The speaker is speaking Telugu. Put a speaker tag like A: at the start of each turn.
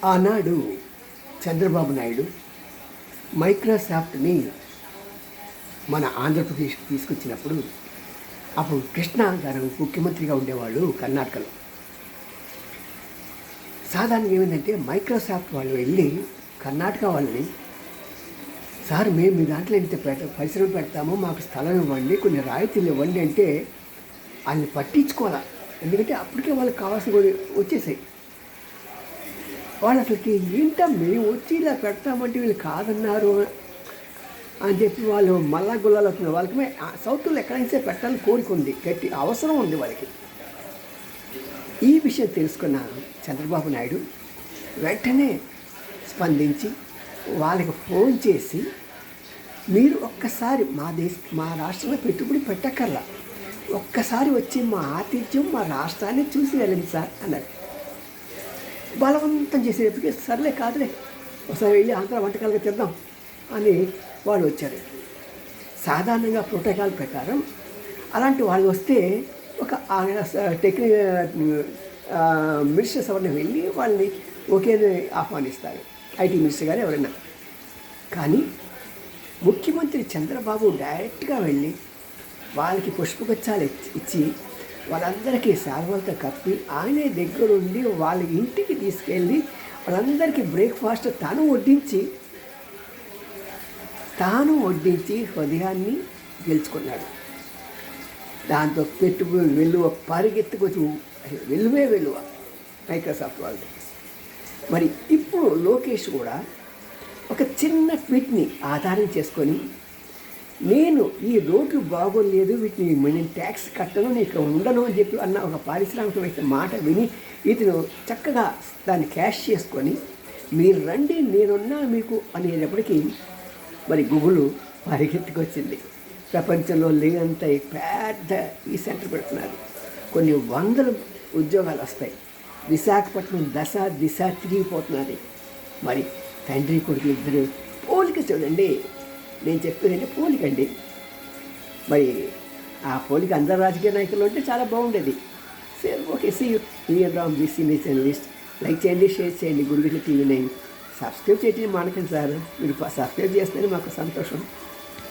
A: ఆనాడు చంద్రబాబు నాయుడు మైక్రోసాఫ్ట్ని మన ఆంధ్రప్రదేశ్కి తీసుకొచ్చినప్పుడు అప్పుడు కృష్ణ గారు ముఖ్యమంత్రిగా ఉండేవాళ్ళు కర్ణాటకలో. సాధారణంగా ఏమైందంటే మైక్రోసాఫ్ట్ వాళ్ళు వెళ్ళి కర్ణాటక వాళ్ళని, సార్ మేము మీ దాంట్లో ఇంత పరిశ్రమ పెడతాము, మాకు స్థలం ఇవ్వండి, కొన్ని రాయితీలు ఇవ్వండి అంటే వాళ్ళని పట్టించుకోవాలి. ఎందుకంటే అప్పటికే వాళ్ళకి కావాల్సిన కూడా వచ్చేసాయి. వాళ్ళు అసలుకి ఏంటో మేము వచ్చి ఇలా పెడతామంటే వీళ్ళు కాదన్నారు అని చెప్పి వాళ్ళు మళ్ళా గుల్లాలు అవుతున్నారు. వాళ్ళకి సౌత్లో ఎక్కడైనా పెట్టాలని కోరిక ఉంది, గట్టి అవసరం ఉంది వాళ్ళకి. ఈ విషయం తెలుసుకున్న చంద్రబాబు నాయుడు వెంటనే స్పందించి వాళ్ళకి ఫోన్ చేసి, మీరు ఒక్కసారి మా రాష్ట్రంలో పెట్టుబడి పెట్టక్కర్లా, ఒక్కసారి వచ్చి మా ఆతిథ్యం మా రాష్ట్రాన్ని చూసి వెళ్ళండి సార్ అన్నారు. బలవంతం చేసేటప్పటికీ సర్లే కాదులే ఒకసారి వెళ్ళి ఆంధ్ర వంటకాలుగా తిద్దాం అని వాళ్ళు వచ్చారు. సాధారణంగా ప్రోటోకాల్ ప్రకారం అలాంటి వాళ్ళు వస్తే ఒక మినిస్టర్స్ ఎవరిని వెళ్ళి వాళ్ళని ఒకే ఆహ్వానిస్తారు, ఐటీ మినిస్టర్ గారు ఎవరైనా. కానీ ముఖ్యమంత్రి చంద్రబాబు డైరెక్ట్గా వెళ్ళి వాళ్ళకి పుష్పగుచ్చాలు ఇచ్చి వాళ్ళందరికీ శాల్వాలతో కప్పి ఆయనే దగ్గరుండి వాళ్ళ ఇంటికి తీసుకెళ్ళి వాళ్ళందరికీ బ్రేక్ఫాస్ట్ తాను వడ్డించి హృదయాన్ని గెలుచుకున్నాడు. దాంతో పెట్టుబడి వెలువ పరిగెత్తుకొచ్చి వెలువ మైక్రోసాఫ్ట్ వాళ్ళది. మరి ఇప్పుడు లోకేష్ కూడా ఒక చిన్న ట్వీట్ని ఆధారం చేసుకొని, నేను ఈ రోడ్లు బాగోలేదు, వీటిని నేను ట్యాక్స్ కట్టను, నీకు ఉండను అని చెప్పి అన్న ఒక పారిశ్రామికమైన మాట విని ఇతను చక్కగా దాన్ని క్యాష్ చేసుకొని, మీరు రండి నేనున్నా మీకు అనేటప్పటికీ మరి గూగుల్ పరిగెత్తుకొచ్చింది. ప్రపంచంలో లేనంత పెద్ద ఈ సెంటర్ పెడుతున్నారు. కొన్ని వందల ఉద్యోగాలు వస్తాయి. విశాఖపట్నం దిశ తిరిగిపోతున్నది. మరి తండ్రి కొడుకు ఇద్దరు పోలిక చూడండి. నేను చెప్పేదంటే పోలికండి. మరి ఆ పోలిక అందరు రాజకీయ నాయకులు ఉంటే చాలా బాగుండేది. Okay, see you Ram BC journalist. Like చేయండి, షేర్ చేయండి. గురువిట్ల TV9 సబ్స్క్రైబ్ చేయడం మానకండి సార్. మీరు సబ్స్క్రైబ్ చేస్తేనే మాకు సంతోషం.